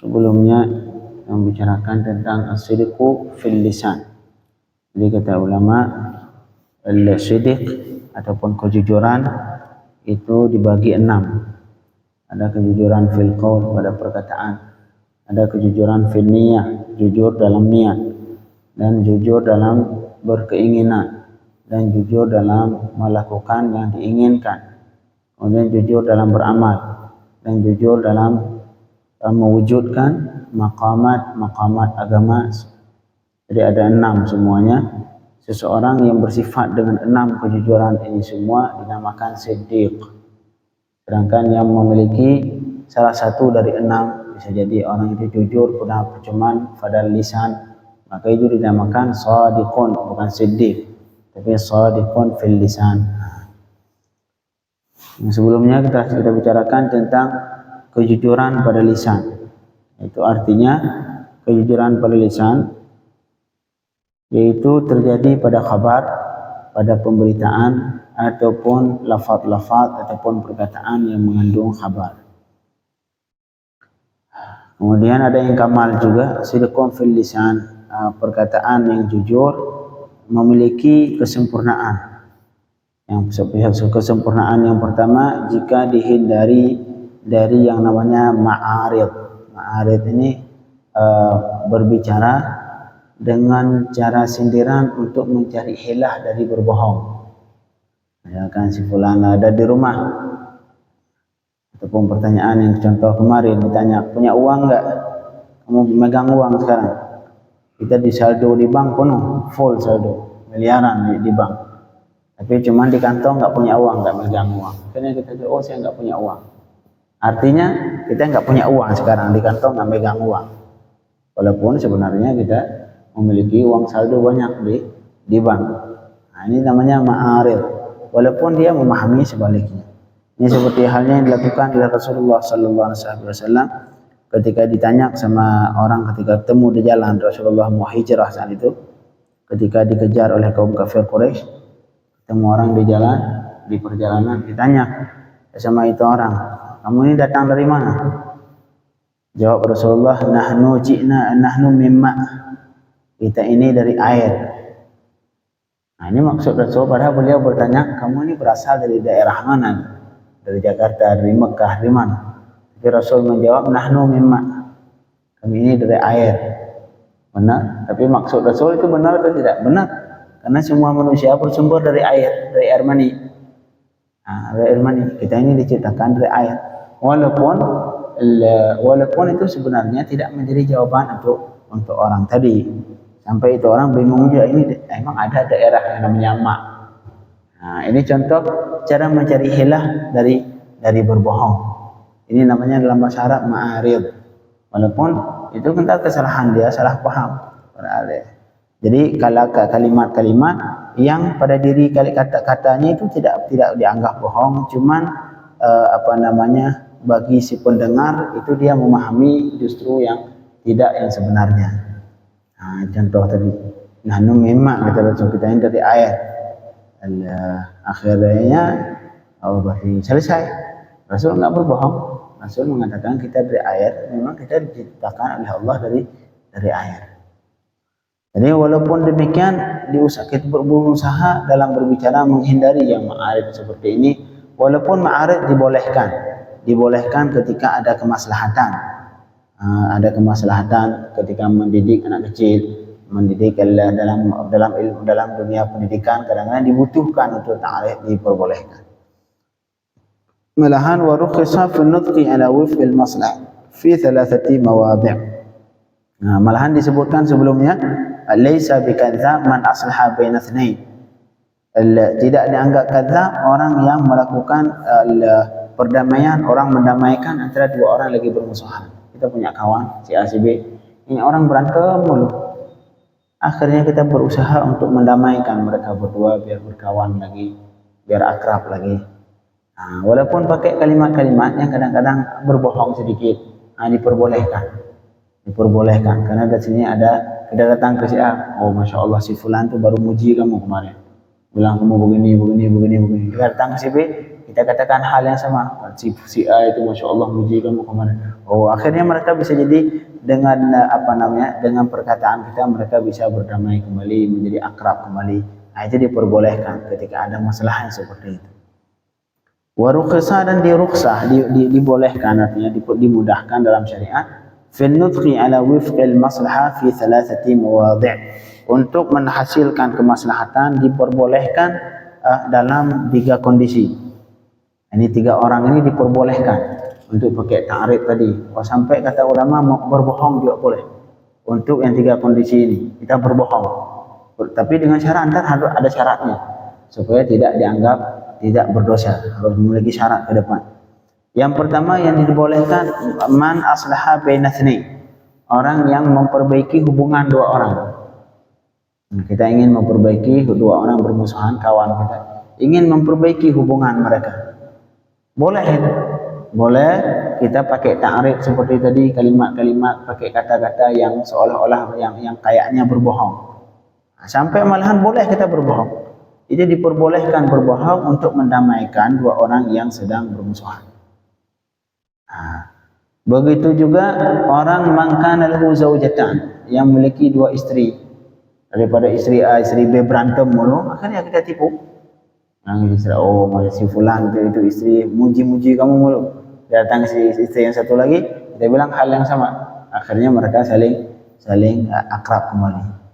sebelumnya membicarakan tentang as-sidqu fil lisan. Jadi kata ulama, al-sidq ataupun kejujuran itu dibagi 6. Ada kejujuran fil qaul, pada perkataan. Ada kejujuran fil niyah, jujur dalam niat. Dan jujur dalam berkeinginan. Dan jujur dalam melakukan yang diinginkan. Kemudian jujur dalam beramal. Dan jujur dalam mewujudkan maqamat agama. Jadi ada 6 semuanya. Seseorang yang bersifat dengan 6 kejujuran ini semua dinamakan siddiq. Sedangkan yang memiliki salah satu dari 6, bisa jadi orang itu jujur cuman pada lisan, maka itu dinamakan shadiqun, bukan siddiq, tapi shadiqun fil lisan. Sebelumnya kita bicarakan tentang kejujuran pada lisan. Itu artinya kejujuran pada lisan yaitu terjadi pada khabar, pada pemberitaan ataupun lafaz-lafaz ataupun perkataan yang mengandung khabar. Kemudian ada yang kamal juga, sidqun fil lisan, perkataan yang jujur memiliki kesempurnaan. Yang kesempurnaan yang pertama jika dihindari dari yang namanya ma'arid. Ma'arid ini berbicara dengan cara sindiran untuk mencari hilah dari berbohong. Misalkan si fulan ada di rumah, ataupun pertanyaan yang contoh kemarin ditanya, punya uang enggak? Kamu megang uang sekarang? Kita di saldo di bank penuh, full saldo, miliaran di bank. Tapi cuma di kantong enggak punya uang, enggak megang uang. Karena kita tahu, oh saya enggak punya uang. Artinya kita enggak punya uang sekarang, di kantong enggak megang uang. Walaupun sebenarnya kita memiliki uang saldo banyak di bank. Nah, ini namanya ma'arid. Walaupun dia memahami sebaliknya. Ini seperti halnya yang dilakukan oleh Rasulullah sallallahu alaihi wasallam ketika ditanya sama orang ketika temu di jalan. Rasulullah mau hijrah saat itu, ketika dikejar oleh kaum kafir Quraisy, ketemu orang di jalan, di perjalanan, ditanya sama itu orang, kamu ini datang dari mana? Jawab Rasulullah, nahnu mimma, kita ini dari air. Nah, ini maksud Rasul, padahal beliau bertanya, kamu ini berasal dari daerah mana? Dari Jakarta, dari Mekah, dari mana? Tapi Rasul menjawab, nahnu mimma, kami ini dari air. Benar? Tapi maksud Rasul itu benar atau tidak? Benar. Karena semua manusia bersumber dari air mani. Nah, dari air mani. Kita ini diciptakan dari air. Walaupun itu sebenarnya tidak menjadi jawaban untuk orang tadi. Sampai itu orang bingung juga, ini emang ada daerah yang namanya mak. Nah, ini contoh cara mencari hilah dari berbohong. Ini namanya dalam bahasa Arab ma'arid. Walaupun itu kental kesalahan dia, salah paham. Jadi kalau kalimat-kalimat yang pada diri kata-katanya itu tidak dianggap bohong, cuman bagi si pendengar itu dia memahami justru yang tidak yang sebenarnya. Nah, contoh tadi, nahnu mimma, kata Rasul, kita ini dari air. Akhirnya berarti selesai. Rasul enggak berbohong. Rasul mengatakan kita dari air, memang kita diciptakan oleh Allah dari air. Jadi walaupun demikian, kita berusaha dalam berbicara menghindari yang ma'arid seperti ini. Walaupun ma'arid dibolehkan ketika ada kemaslahatan. Ada kemaslahatan ketika mendidik anak kecil, mendidik dalam dunia pendidikan, kadang-kadang dibutuhkan untuk ta'arif, diperbolehkan. Malahan wa rukhisa fi nutqi ala wifqil maslah fi 3 mawadhi'. Nah, malahan disebutkan sebelumnya, laisa bikadzab man aslaha baina itsnain. Tidak dianggap kadzab orang yang melakukan perdamaian, orang mendamaikan antara dua orang lagi bermusuhan. Kita punya kawan si A si B, ini orang berantem mulu. Akhirnya kita berusaha untuk mendamaikan mereka berdua biar berkawan lagi, biar akrab lagi. Nah, walaupun pakai kalimat-kalimat yang kadang-kadang berbohong sedikit, diperbolehkan. Karena di sini kita datang ke si A, oh masya Allah si fulan tuh baru muji kamu kemarin, bilang kamu begini. Kita datang ke si B, kita katakan hal yang sama. Si A itu Masya Allah muji kamu kemana. Oh, akhirnya mereka bisa jadi dengan dengan perkataan kita mereka bisa berdamai kembali, menjadi akrab kembali. Nah, itu diperbolehkan ketika ada masalah yang seperti itu. Warukhsah dan dibolehkan, artinya dimudahkan dalam syariat. Fil nutqi ala wifqil maslahah fi thalathati mawadhi'. Untuk menghasilkan kemaslahatan diperbolehkan dalam 3 kondisi. Ini 3 orang ini diperbolehkan untuk pakai ta'rif tadi. Sampai kata ulama berbohong juga boleh. Untuk yang 3 kondisi ini kita berbohong. Tapi dengan syarat, harus ada syaratnya supaya tidak dianggap tidak berdosa, harus memiliki syarat ke depan. Yang pertama yang dibolehkan man aslaha baina tsnain, orang yang memperbaiki hubungan 2 orang. Kita ingin memperbaiki 2 orang bermusuhan, kawan kita, ingin memperbaiki hubungan mereka. Boleh itu. Boleh kita pakai ta'rif seperti tadi, kalimat-kalimat, pakai kata-kata yang seolah-olah yang kayaknya berbohong. Sampai malahan boleh kita berbohong. Itu diperbolehkan berbohong untuk mendamaikan 2 orang yang sedang bermusuhan. Begitu juga orang mangkana lahu zaujatan, yang memiliki 2 istri. Daripada istri A, istri B berantem mulu, akhirnya kita tipu. Oh, si fulan itu istri muji-muji kamu mulu. Datang si istri yang satu lagi, kita bilang hal yang sama. Akhirnya mereka saling akrab kembali.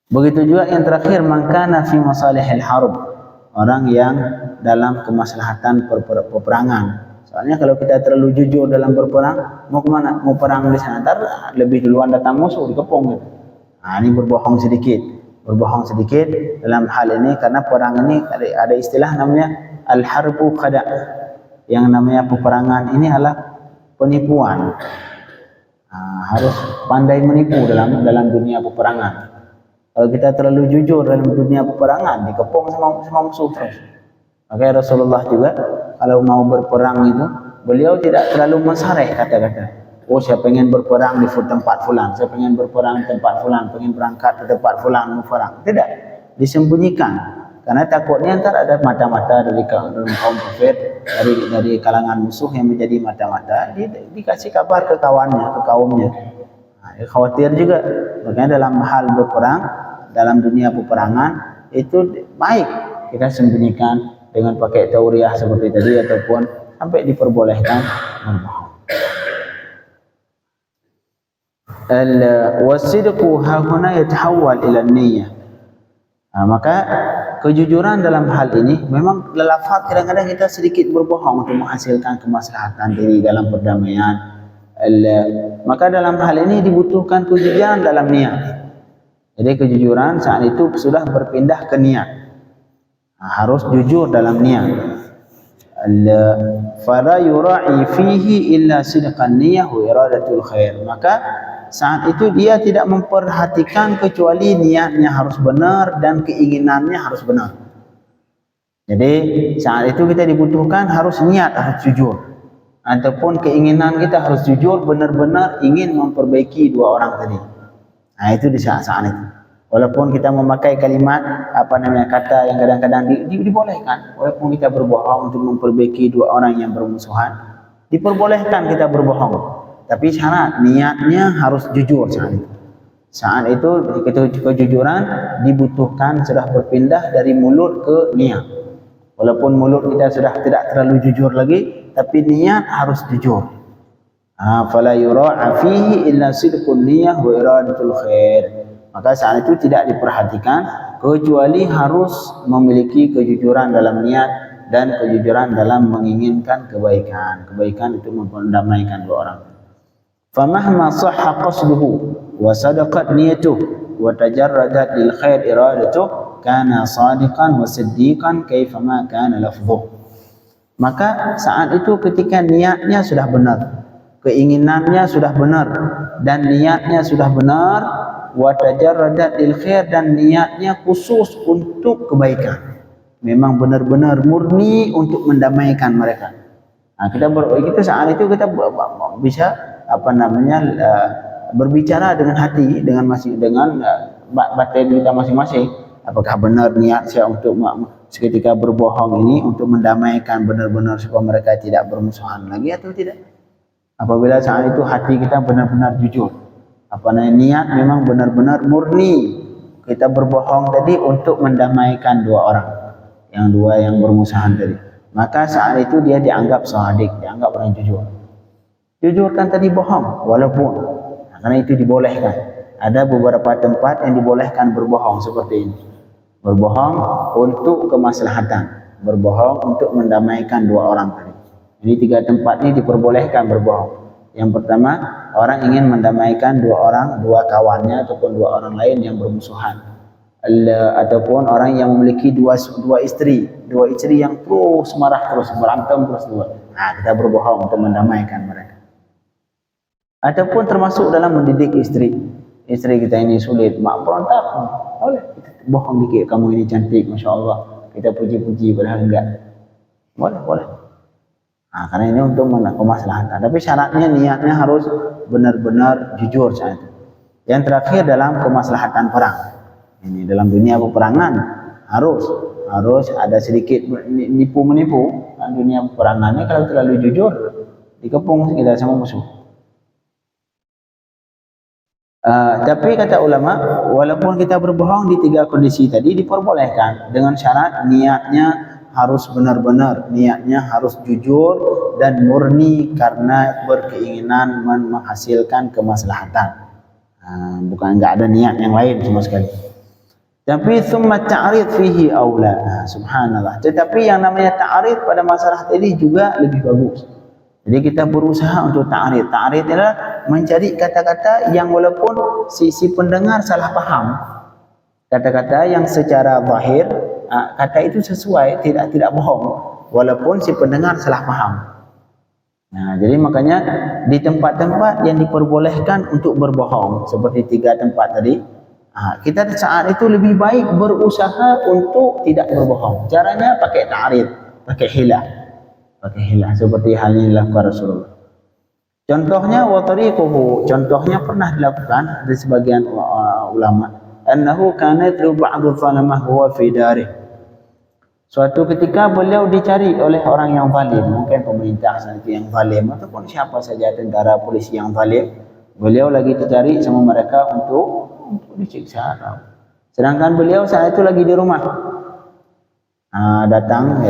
Begitu juga yang terakhir, mangkana fi masalihil harb, orang yang dalam kemaslahatan peperangan. Soalnya kalau kita terlalu jujur dalam berperang, mau kemana? Mau perang di sana, ntar lebih duluan datang musuh, dikepung gitu. Nah, ini berbohong sedikit dalam hal ini, karena perang ini ada istilah namanya al-harbu khada'. Yang namanya peperangan ini adalah penipuan. Harus pandai menipu dalam dunia peperangan. Kalau kita terlalu jujur dalam dunia peperangan, dikepung sama musuh terus. Makanya Rasulullah juga kalau mau berperang itu, beliau tidak terlalu mensareh kata-kata. Oh, saya pengen berperang di tempat fulan, saya pengen berperang di tempat fulan, pengen berangkat ke tempat fulan mau perang. Tidak, disembunyikan. Karena takutnya ntar ada mata-mata dari kaum kafir, dari kalangan musuh yang menjadi mata-mata, dikasih kabar ke kawannya, ke kaumnya. Khawatir juga. Makanya dalam hal berperang, dalam dunia peperangan itu baik kita sembunyikan dengan pakai tauriah seperti tadi, ataupun sampai diperbolehkan berbohong. Al-wasidqu hahuna yatahawwal ila niyyah. Maka kejujuran dalam hal ini memang lafaz kadang-kadang kita sedikit berbohong untuk menghasilkan kemaslahatan diri dalam perdamaian. Maka dalam hal ini dibutuhkan kejujuran dalam niat. Jadi kejujuran saat itu sudah berpindah ke niat. Harus jujur dalam niat. Fala yura'i fihi illa sidqan niyyah wa iradatul khair. Maka saat itu dia tidak memperhatikan kecuali niatnya harus benar dan keinginannya harus benar. Jadi saat itu kita dibutuhkan harus niat, harus jujur. Ataupun keinginan kita harus jujur, benar-benar ingin memperbaiki 2 orang tadi. Nah, itu di saat-saat itu. Walaupun kita memakai kalimat kata yang kadang-kadang dibolehkan, walaupun kita berbohong untuk memperbaiki 2 orang yang bermusuhan, diperbolehkan kita berbohong. Tapi syarat niatnya harus jujur saat itu. Saat itu kejujuran dibutuhkan sudah berpindah dari mulut ke niat. Walaupun mulut kita sudah tidak terlalu jujur lagi, tapi niat harus jujur. Fala yura'a fihi illa sidqun niyyah wa iradatul khair. Maka saat itu tidak diperhatikan kecuali harus memiliki kejujuran dalam niat dan kejujuran dalam menginginkan kebaikan. Kebaikan itu mendamaikan 2 orang. Famahma sahha qasduhu wa sadaqat niyatuhu wa tajarradat lil khair iradatuhu kana sadiqan wa siddiqan kaifama kana lafdhuhu. Maka saat itu ketika niatnya sudah benar, keinginannya sudah benar, dan niatnya sudah benar, wa tajarradat lil khair, dan niatnya khusus untuk kebaikan, memang benar-benar murni untuk mendamaikan mereka. Kita saat itu kita bisa berbicara dengan hati, dengan batin kita masing-masing. Apakah benar niat saya untuk seketika berbohong ini untuk mendamaikan benar-benar supaya mereka tidak bermusuhan lagi atau tidak? Apabila saat itu hati kita benar-benar jujur, apa namanya, niat memang benar-benar murni, kita berbohong tadi untuk mendamaikan dua orang, yang bermusuhan tadi, maka saat itu dia dianggap sadiq, dianggap orang jujur. Jujur kan tadi bohong, walaupun karena itu dibolehkan. Ada beberapa tempat yang dibolehkan berbohong seperti ini. Berbohong untuk kemaslahatan, berbohong untuk mendamaikan dua orang tadi. Jadi 3 tempat ini diperbolehkan berbohong. Yang pertama, orang ingin mendamaikan dua kawannya ataupun dua orang lain yang bermusuhan. Ataupun orang yang memiliki dua istri yang terus marah, terus berantem terus dua. Nah, kita berbohong untuk mendamaikan mereka. Ataupun termasuk dalam mendidik istri kita ini sulit, mak berontak, boleh kita bohong dikit, kamu ini cantik, masya Allah, kita puji-puji padahal enggak, boleh. Nah, karena ini untuk kemaslahatan. Tapi syaratnya niatnya harus benar-benar jujur saat itu. Yang terakhir dalam kemaslahatan perang. Ini dalam dunia peperangan harus ada sedikit nipu-menipu. Dalam dunia peperangan ini kalau terlalu jujur dikepung kita sama musuh. Tapi kata ulama, walaupun kita berbohong di 3 kondisi tadi diperbolehkan dengan syarat niatnya harus benar-benar, niatnya harus jujur dan murni karena berkeinginan menghasilkan kemaslahatan. Bukan enggak ada niat yang lain sama sekali. Tapi thumma ta'rid fihi aula. Subhanallah. Tetapi yang namanya ta'rid pada masalah tadi juga lebih bagus. Jadi kita berusaha untuk ta'rid. Ta'rid adalah mencari kata-kata yang walaupun si pendengar salah paham, kata-kata yang secara zahir kata itu sesuai, tidak bohong, walaupun si pendengar salah paham. Nah, jadi makanya di tempat-tempat yang diperbolehkan untuk berbohong seperti 3 tempat tadi, kita saat itu lebih baik berusaha untuk tidak berbohong. Caranya pakai ta'rid, pakai hilah seperti halnya dilakukan Rasulullah. Contohnya wa tariquhu, contohnya pernah dilakukan di sebagian ulama, annahu kana yatlu ba'd zalamah huwa fi darih. Suatu ketika beliau dicari oleh orang yang zalim, mungkin pemerintah saat itu yang zalim ataupun siapa saja, tentara, polisi yang zalim, beliau lagi dicari sama mereka untuk disiksa. Sedangkan beliau saat itu lagi di rumah. Datang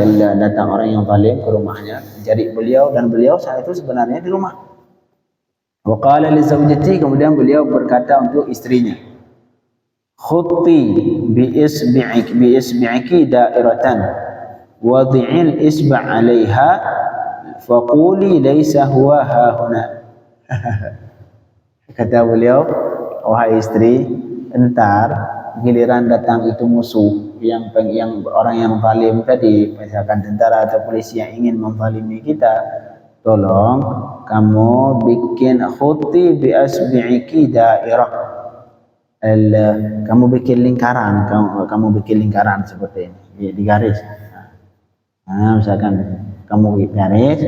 orang yang zalim ke rumahnya, mencari beliau, dan beliau saat itu sebenarnya di rumah. Wa qala li zawjati, kemudian beliau berkata untuk istrinya, khutti bi isbi'iki da'iratan wadi'il isba' 'alaiha faquli laysa huwa hahuna. Kata beliau, wahai istri, entar giliran datang itu musuh yang orang yang zalim tadi, misalkan tentara atau polisi yang ingin menzalimi kita, tolong kamu bikin khutti bi asbi'iki dairah, kamu bikin lingkaran seperti ini di garis. Misalkan kamu garis,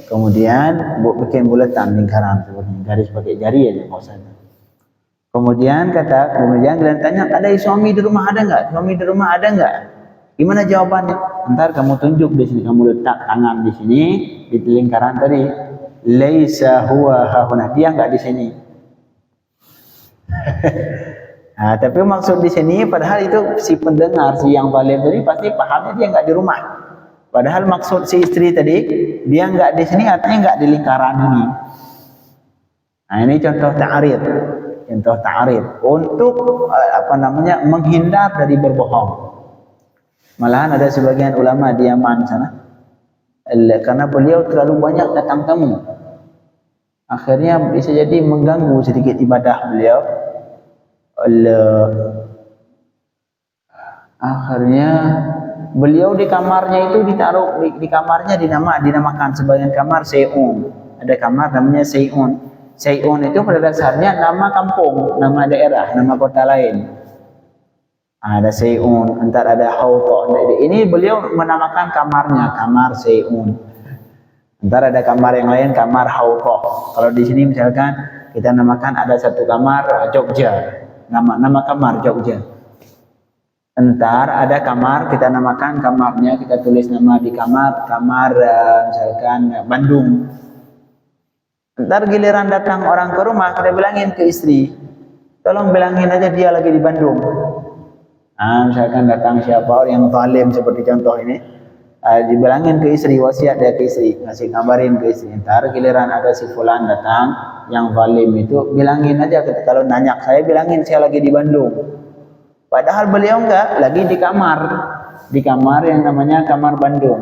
kemudian bikin bulatan lingkaran seperti ini, garis pakai jari aja maksudnya. Kemudian kalian tanya, ada suami di rumah ada enggak? Gimana jawabannya? Ntar kamu tunjuk di sini, kamu letak tangan di sini di lingkaran tadi. Laisa huwa hahuna, dia enggak di sini. Tapi maksud di sini, padahal itu si pendengar, si yang zalim tadi pasti pahamnya dia enggak di rumah. Padahal maksud si istri tadi, dia enggak di sini artinya enggak di lingkaran ini. Ini contoh ta'rid. Untuk menghindar dari berbohong. Malahan ada sebagian ulama di Yaman sana, karena beliau terlalu banyak datang tamu, akhirnya bisa jadi mengganggu sedikit ibadah beliau. Akhirnya beliau di kamarnya itu ditaruh di kamarnya dinamakan sebagian kamar Sey'un. Ada kamar namanya Sey'un. Sey'un itu pada dasarnya nama kampung, nama daerah, nama kota lain. Ada Sey'un, entar ada Hawta. Ini beliau menamakan kamarnya kamar Sey'un. Entar ada kamar yang lain, kamar Hawta. Kalau di sini misalkan kita namakan ada satu kamar Jogja, nama kamar Jogja. Entar ada kamar, kita namakan kamarnya, kita tulis nama di kamar, misalkan Bandung. Entar giliran datang orang ke rumah, kita bilangin ke istri, tolong bilangin aja dia lagi di Bandung. Misalkan datang siapa orang yang zalim seperti contoh ini, dibilangin ke istri, wasiat dia ke istri, ngasih kabarin ke istri. Entar giliran ada si fulan datang yang zalim itu, bilangin aja, kalau nanya saya bilangin saya lagi di Bandung. Padahal beliau enggak, lagi di kamar yang namanya kamar Bandung.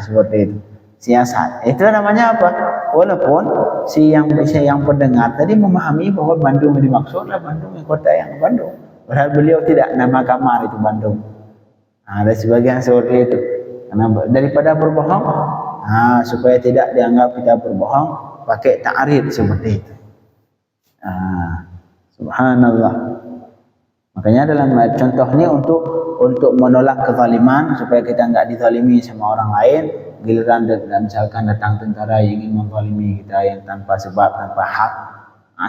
Seperti itu. Siasat. Itu namanya apa? Walaupun si yang pendengar tadi memahami bahwa Bandung yang dimaksud adalah Bandung, kota yang Bandung. Padahal beliau tidak, nama kamar itu Bandung. Ada sebagian seperti itu. Karena daripada berbohong, supaya tidak dianggap kita berbohong, pakai ta'rid seperti itu. Subhanallah. Makanya dalam contohnya untuk menolak kezaliman supaya kita enggak dizalimi sama orang lain, giliran misalkan datang tentara yang ingin menzalimi kita yang tanpa sebab, tanpa hak.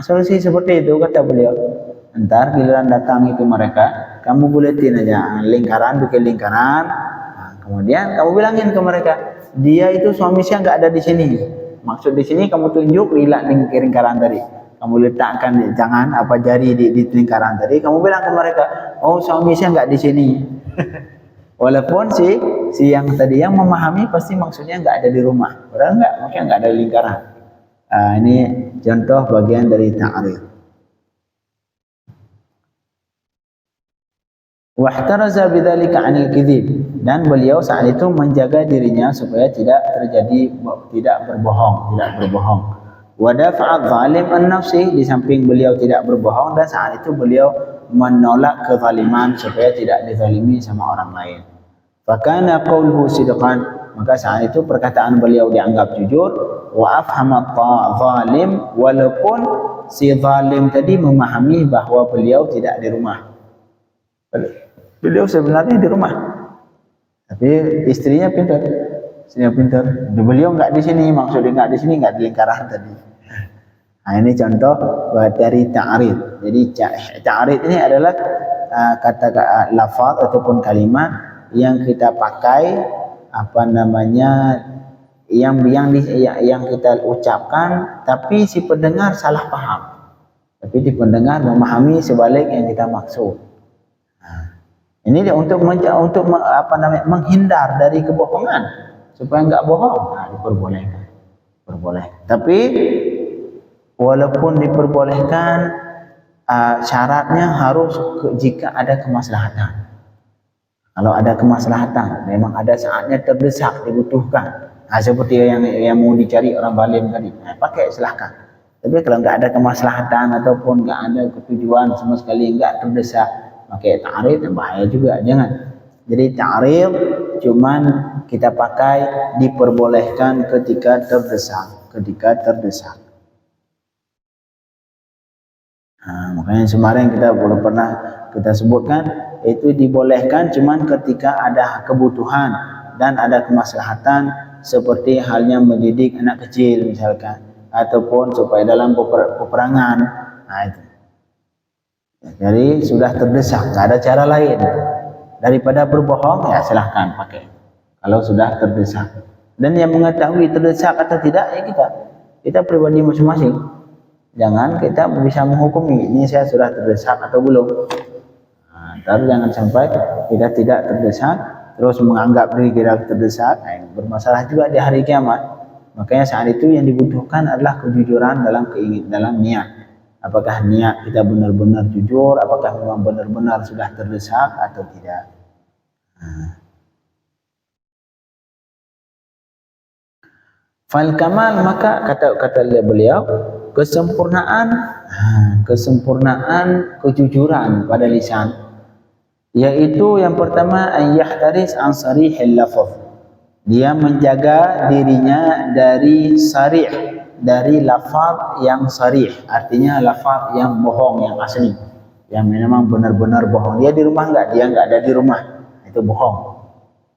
Solusi seperti itu kata beliau. Entar giliran datang itu mereka, kamu buletin aja lingkaran, bikin lingkaran. Kemudian kamu bilangin ke mereka, dia itu suaminya enggak ada di sini. Maksud di sini kamu tunjuk lingkaran tadi. Kamu letakkan jangan jari di lingkaran tadi, kamu bilang ke mereka, oh suaminya enggak di sini. Walaupun si yang tadi yang memahami pasti maksudnya enggak ada di rumah, padahal enggak, maksudnya enggak ada di lingkaran. Ini contoh bagian dari ta'rid. Wahtaraza bidzalika 'anil kadzib, dan beliau saat itu menjaga dirinya supaya tidak berbohong. Wadafa'at zalim an-nafsi, di samping beliau tidak berbohong, dan saat itu beliau menolak kezaliman supaya tidak dizalimi sama orang lain. Fakana qawluhu sidqan, maka saat itu perkataan beliau dianggap jujur. Wa afhama zalim, walaupun si zalim tadi memahami bahwa beliau tidak di rumah. Beliau sebenarnya di rumah, tapi istrinya pintar. Beliau enggak di sini, maksudnya enggak di sini, enggak di lingkaran tadi. Ini contoh dari ta'rid. Jadi ta'rid ini adalah kata lafaz ataupun kalimat yang kita pakai yang kita ucapkan, tapi si pendengar salah paham. Tapi si pendengar memahami sebalik yang kita maksud. Ini dia untuk menghindar dari kebohongan, supaya enggak bohong. Diperbolehkan. Tapi walaupun diperbolehkan, syaratnya harus jika ada kemaslahatan. Kalau ada kemaslahatan, memang ada saatnya terdesak, dibutuhkan. Seperti yang mau dicari orang zalim tadi, pakai silahkan. Tapi kalau enggak ada kemaslahatan ataupun enggak ada ketujuan sama sekali, enggak terdesak, pakai ta'rid, bahaya juga, jangan. Jadi ta'rid cuman kita pakai diperbolehkan ketika terdesak. Makanya kemarin kita belum pernah kita sebutkan, itu dibolehkan cuman ketika ada kebutuhan dan ada kemaslahatan, seperti halnya mendidik anak kecil misalkan, ataupun supaya dalam peperangan. Itu. Jadi sudah terdesak, tidak ada cara lain daripada berbohong, ya silahkan pakai kalau sudah terdesak. Dan yang mengetahui terdesak atau tidak, ya kita pribadi masing-masing. Jangan kita bisa menghukumi ini saya sudah terdesak atau belum. Terus jangan sampai kita tidak terdesak terus menganggap diri kita terdesak, bermasalah juga di hari kiamat. Makanya saat itu yang dibutuhkan adalah kejujuran dalam niat. Apakah niat kita benar-benar jujur, apakah memang benar-benar sudah terdesak atau tidak. Fal kamal, maka kata beliau, kesempurnaan kejujuran pada lisan, yaitu yang pertama yahtaris an sarihil lafaz, dia menjaga dirinya dari sarih, dari lafaz yang sarih, artinya lafaz yang bohong, yang asli, yang memang benar-benar bohong. Dia di rumah enggak? Dia enggak ada di rumah, itu bohong,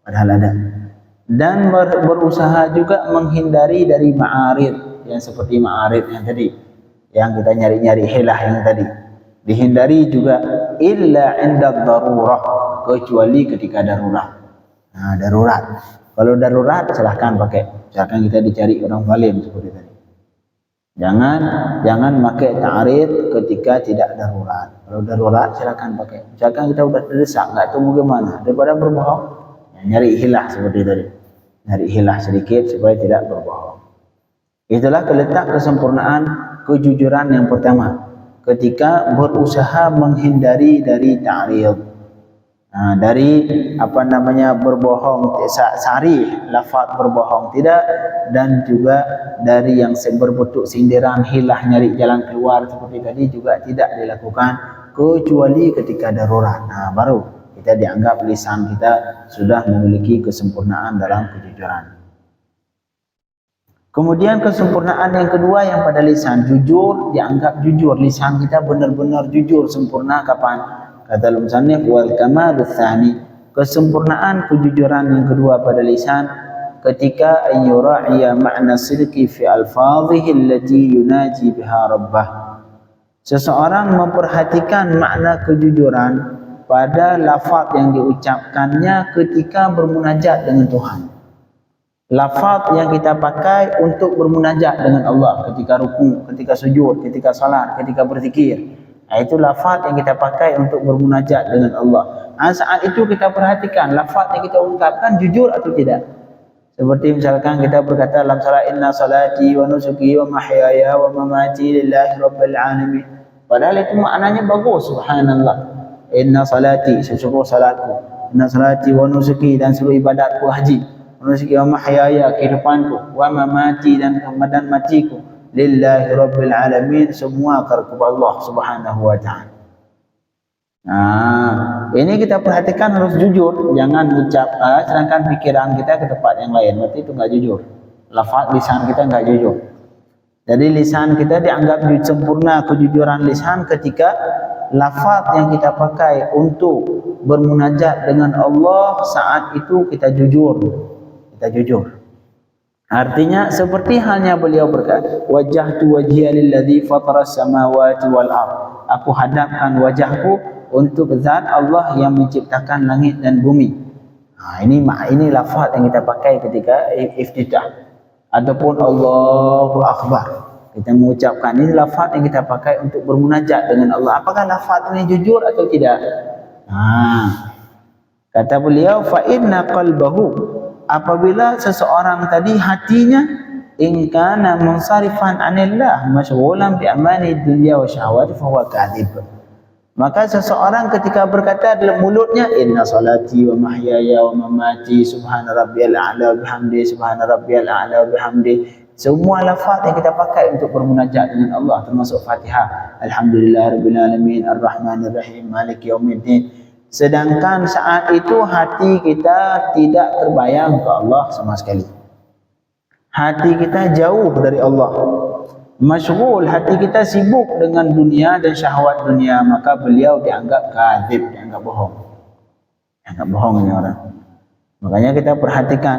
padahal ada. Dan berusaha juga menghindari dari ma'arid, yang seperti ma'arid yang tadi, yang kita nyari-nyari hilah yang tadi. Dihindari juga illa inda darurah, kecuali ketika darurat. Nah, darurat. Kalau darurat silahkan pakai. Misalkan kita dicari orang zalim seperti tadi. Jangan pakai ta'rid ketika tidak darurat. Kalau darurat silahkan pakai. Misalkan kita udah terdesak, nggak tahu bagaimana, daripada berbohong, ya, nyari hilah seperti tadi. Nyari hilah sedikit supaya tidak berbohong. Itulah keletak kesempurnaan kejujuran yang pertama. Ketika berusaha menghindari dari ta'rid. Nah, dari berbohong sarih, lafaz berbohong tidak, dan juga dari yang berbentuk sindiran, hilah, nyari jalan keluar seperti tadi juga tidak dilakukan kecuali ketika darurat. Nah, baru kita dianggap lisan kita sudah memiliki kesempurnaan dalam kejujuran. Kemudian kesempurnaan yang kedua yang pada lisan, jujur, dianggap jujur. Lisan kita benar-benar jujur, sempurna kapan? Kata al-musannif, wal kamalus tsani, kesempurnaan kejujuran yang kedua pada lisan ketika ayyura'iya ma'na sidqi fi alfadhihi allati yunaji biha rabbah. Seseorang memperhatikan makna kejujuran pada lafaz yang diucapkannya ketika bermunajat dengan Tuhan. Lafaz yang kita pakai untuk bermunajat dengan Allah ketika ruku, ketika sujud, ketika salat, ketika berzikir. Itu lafaz yang kita pakai untuk bermunajat dengan Allah. Saat itu kita perhatikan lafaz yang kita ungkapkan jujur atau tidak. Seperti misalkan kita berkata dalam salat, inna salati wa nusuki wa mahyaya wa mamati lillahi rabbil alamin. Padahal itu maknanya bagus, subhanallah. Inna salati, sesungguhnya salatku. Inna salati wa nusuki, dan seluruh ibadatku haji. Nusuki wa mahyaya, kehidupanku, wa mamati, dan matiku, lillahi rabbil alamin, semua kepada Allah subhanahu wa ta'ala. Nah, ini kita perhatikan harus jujur, jangan ucap sedangkan pikiran kita ke tempat yang lain, berarti itu enggak jujur. Lafaz lisan kita enggak jujur. Jadi lisan kita dianggap sempurna kejujuran lisan ketika lafaz yang kita pakai untuk bermunajat dengan Allah saat itu kita jujur. Kita jujur. Artinya seperti halnya beliau berkata, wajjahtu wajhiya lilladzi fataras samawati wal ardh. Aku hadapkan wajahku untuk zat Allah yang menciptakan langit dan bumi. Nah, ini lafaz yang kita pakai ketika iftitah ataupun Allahu akbar. Kita mengucapkan ini lafaz yang kita pakai untuk bermunajat dengan Allah. Apakah lafaz ini jujur atau tidak? Nah, kata beliau, fa inna qalbahu, apabila seseorang tadi hatinya in kana munsarifan anillah masyghulan bi amani dunya wa syahawati fa huwa kadhib. Maka seseorang ketika berkata dalam mulutnya inna salati wa mahyaya wa mamati subhana rabbiyal a'la bihamdi subhana rabbiyal a'la bihamdi, semua lafaz yang kita pakai untuk bermunajat dengan Allah termasuk Fatihah, alhamdulillahirabbil alamin arrahmanir rahim maliki yaumiddin. Sedangkan saat itu hati kita tidak terbayang ke Allah sama sekali. Hati kita jauh dari Allah. Masyghul, hati kita sibuk dengan dunia dan syahwat dunia, maka beliau dianggap kadzib, dianggap bohong. Dianggap bohong ini orang. Makanya kita perhatikan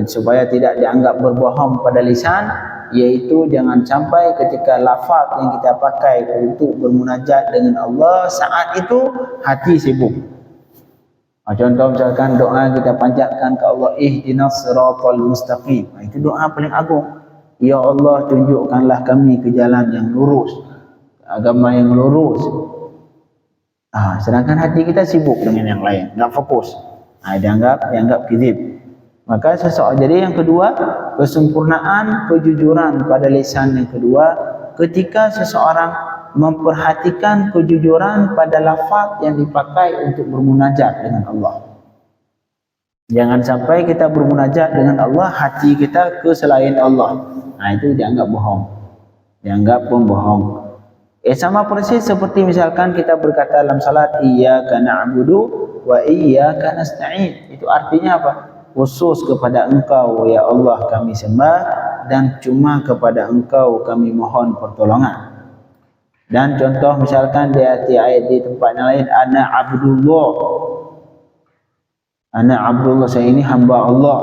supaya tidak dianggap berbohong pada lisan, yaitu jangan sampai ketika lafaz yang kita pakai untuk bermunajat dengan Allah saat itu hati sibuk. Contoh misalkan doa kita panjatkan ke Allah, ihdinas siratal mustaqim. Itu doa paling agung. Ya Allah, tunjukkanlah kami ke jalan yang lurus, agama yang lurus. Sedangkan hati kita sibuk dengan yang lain, enggak fokus. Dianggap kadzib. Maka seseorang, jadi yang kedua, kesempurnaan kejujuran pada lisan yang kedua ketika seseorang memperhatikan kejujuran pada lafaz yang dipakai untuk bermunajat dengan Allah. Jangan sampai kita bermunajat dengan Allah, hati kita ke selain Allah. Itu dianggap bohong, dianggap pembohong. Sama persis seperti misalkan kita berkata dalam salat, iyyaka na'budu wa iyyaka nasta'in. Itu artinya apa? Khusus kepada Engkau ya Allah kami sembah, dan cuma kepada Engkau kami mohon pertolongan. Dan contoh misalkan di ayat di tempat yang lain, ana abdullah, saya ini hamba Allah.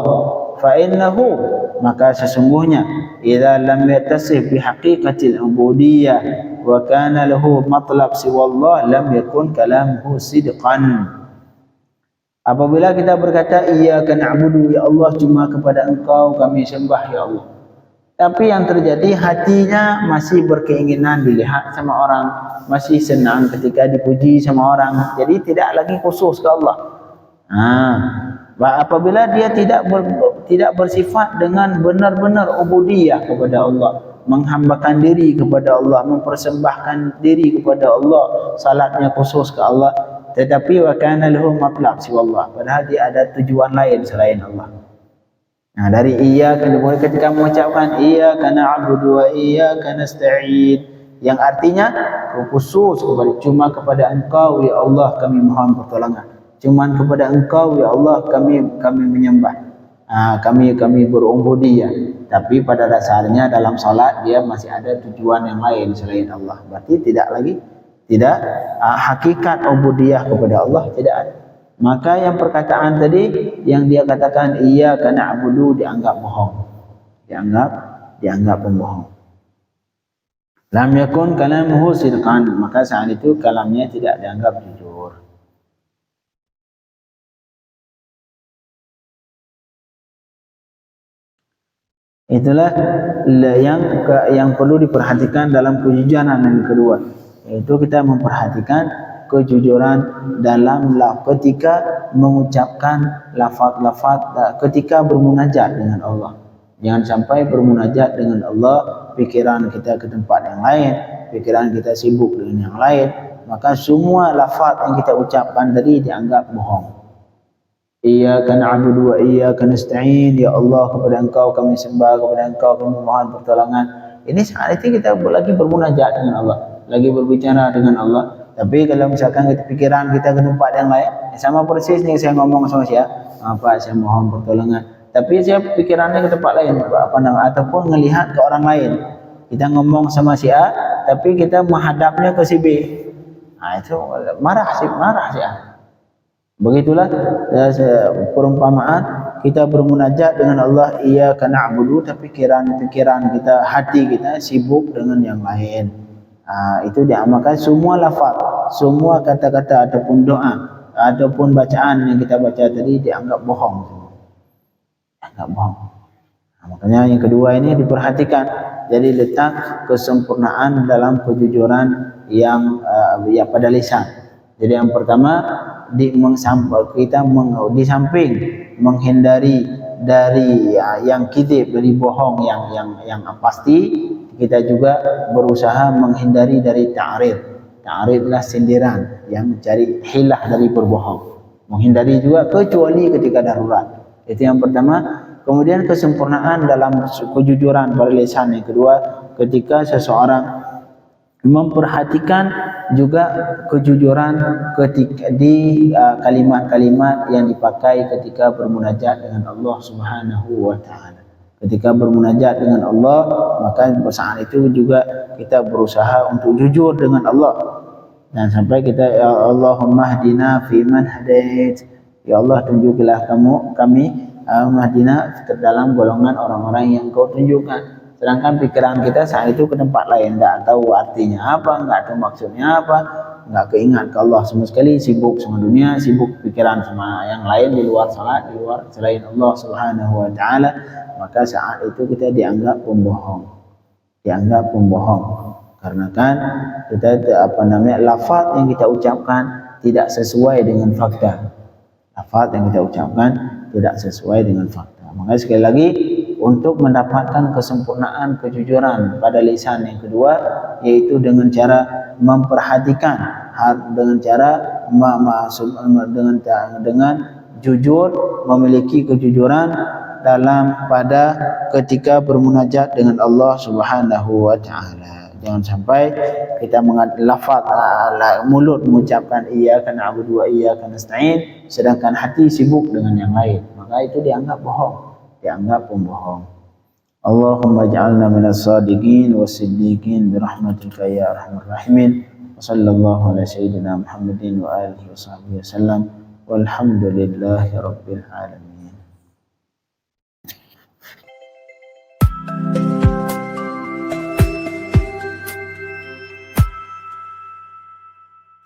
Fa innahu, maka sesungguhnya idza lam yatasif bi haqiqatil ubudiyyah wa kana lahu matlab siwa Allah lam yakun kalamuhu sidqan. Apabila kita berkata iyyaka na'budu, ya Allah, cuma kepada Engkau kami sembah ya Allah, tapi yang terjadi hatinya masih berkeinginan dilihat sama orang, masih senang ketika dipuji sama orang, jadi tidak lagi khusus ke Allah. Apabila dia tidak bersifat dengan benar-benar ubudiyah kepada Allah, menghambakan diri kepada Allah, mempersembahkan diri kepada Allah, salatnya khusus ke Allah, tetapi wa kana lahu matlab siwallah, padahal dia ada tujuan lain selain Allah. Nah, dari iyyaka ketika mengucapkan iyyaka na'budu wa iyyaka nasta'in, yang artinya khusus cuma kepada Engkau ya Allah kami mohon pertolongan, cuma kepada Engkau ya Allah kami menyembah, kami berubudiyah. Tapi pada dasarnya dalam salat dia masih ada tujuan yang lain selain Allah, berarti tidak hakikat ubudiyah kepada Allah tidak ada. Maka yang perkataan tadi yang dia katakan iyyaka na'budu dianggap bohong, dianggap pembohong. Lam yakun kalamuhu sidqan, maka saat itu kalamnya tidak dianggap jujur. Itulah yang perlu diperhatikan dalam kejujuran yang kedua, yaitu kita memperhatikan kejujuran dalam ketika mengucapkan lafaz-lafaz, ketika bermunajat dengan Allah. Jangan sampai bermunajat dengan Allah pikiran kita ke tempat yang lain, pikiran kita sibuk dengan yang lain, maka semua lafaz yang kita ucapkan tadi dianggap bohong. Iyyaka na'budu wa iyyaka nasta'in, ya Allah kepada Engkau kami sembah, kepada Engkau kami mohon pertolongan. Ini saat itu kita lagi bermunajat dengan Allah, lagi berbicara dengan Allah. Tapi kalau misalkan pikiran kita ke tempat yang lain, sama persis nih saya ngomong sama Pak saya mohon pertolongan, tapi saya pikirannya ke tempat lain, ataupun melihat ke orang lain. Kita ngomong sama si A, tapi kita menghadapnya ke si B. Nah itu marah si A. Begitulah perumpamaan kita bermunajat dengan Allah iyyaka na'budu, tapi pikiran kita, hati kita sibuk dengan yang lain. Itu diamalkan semua lafaz, semua kata-kata ataupun doa ataupun bacaan yang kita baca tadi dianggap bohong. Makanya yang kedua ini diperhatikan. Jadi letak kesempurnaan dalam kejujuran yang pada lisan. Jadi yang pertama kita di samping menghindari dari yang kidib, dari bohong yang pasti, kita juga berusaha menghindari dari ta'rid. Ta'rid adalah sindiran yang mencari hilah dari berbohong. Menghindari juga kecuali ketika darurat. Itu yang pertama. Kemudian kesempurnaan dalam kejujuran pada lisan yang kedua, ketika seseorang memperhatikan juga kejujuran ketika di kalimat-kalimat yang dipakai ketika bermunajat dengan Allah Subhanahu wa taala. Ketika bermunajat dengan Allah, maka saat itu juga kita berusaha untuk jujur dengan Allah. Dan sampai kita ya Allahumma hdina fi man hadait. Ya Allah, tunjukilah kami Madinah ke dalam golongan orang-orang yang Kau tunjukkan. Sedangkan pikiran kita saat itu ke tempat lain, tidak tahu artinya apa, tidak tahu maksudnya apa, tidak keingat ke Allah sama sekali, sibuk sama dunia, sibuk pikiran sama yang lain di luar salat, di luar selain Allah Subhanahu wa taala, maka saat itu kita dianggap pembohong. Karena kan kita lafaz yang kita ucapkan tidak sesuai dengan fakta. Lafaz yang kita ucapkan tidak sesuai dengan fakta. Maka sekali lagi, untuk mendapatkan kesempurnaan kejujuran pada lisan yang kedua, yaitu dengan cara memperhatikan, dengan cara dengan jujur, memiliki kejujuran pada ketika bermunajat dengan Allah Subhanahu wa taala. Jangan sampai kita lafaz mulut mengucapkan iyyaka na'budu wa iyyaka nasta'in, sedangkan hati sibuk dengan yang lain, maka itu dianggap bohong, dianggap pembohong. Allahumma ja'alna minas sadiqin was-siddiqin birahmatika ya arhamar rahimin. Sallallahu ala sayyidina Muhammadin wa alihi wa sahbihi wasallam. Walhamdulillahi rabbil alamin.